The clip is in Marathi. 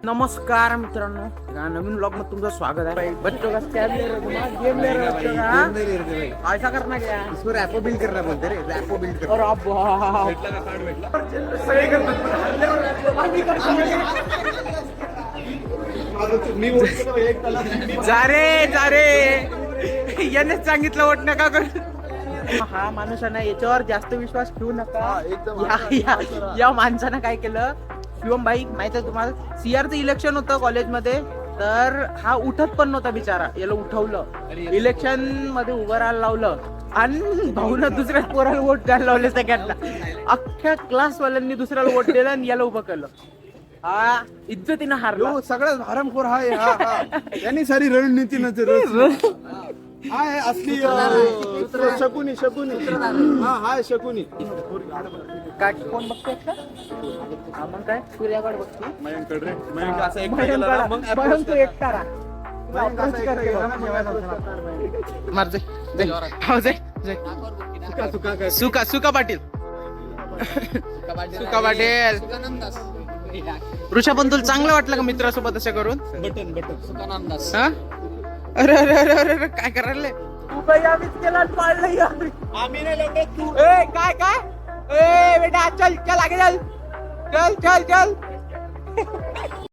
नमस्कार मित्रांनो, या नवीन ब्लॉग मध्ये तुमचं स्वागत आहे. बच्चों का स्कैम ले रहे हो, गेम ले रहे हो बच्चों का. ऐसा करना क्या है, इसको रैपो बिल्ड करना बोलते रे, रैपो बिल्ड कर. और अब सगळे करतात. जा रे यानेच सांगितलं वोट नका करू. हा माणूस आहे ना, याच्यावर जास्त विश्वास ठेवू नका. या माणसानं काय केलं, शिवम भाई माहित आहे तुम्हाला, सीआरचं इलेक्शन होतं कॉलेजमध्ये, तर हा उठत पण नव्हता बिचारा, याला उठवलं, इलेक्शन मध्ये उभं राहायला लावलं आणि भाऊनं दुसऱ्या पोराला वोट द्यायला लावले सगळ्यांना. अख्ख्या क्लासवाल्यांनी दुसऱ्याला वोट दिलं आणि याला उभं केलं. हा इज्जतीनं हारला. सगळ्यात हरामखोर हा आहे. यांनी सारी रणनीती नजर हा आहे असली शकुनी हा हाय शकुनी. काय कोण बघतोय का? हा मग काय सूर्याकडे बघतो. मयंक असं एकटा मयंक गेला ना, मग मयंक तू एकटा राहा. मयंक असं एकटा गेला ना, मार जाय सुका पाटील ऋषा, पण तुला चांगलं वाटलं का मित्रासोबत असं करून? हा? अरे अरे अरे अरे अरे, काय करायला तू? बाई आम्हीच केला, पाळलं आम्ही नाही लढत. तू काय काय ए बेटा, चल चल आगे चल चल चल चल.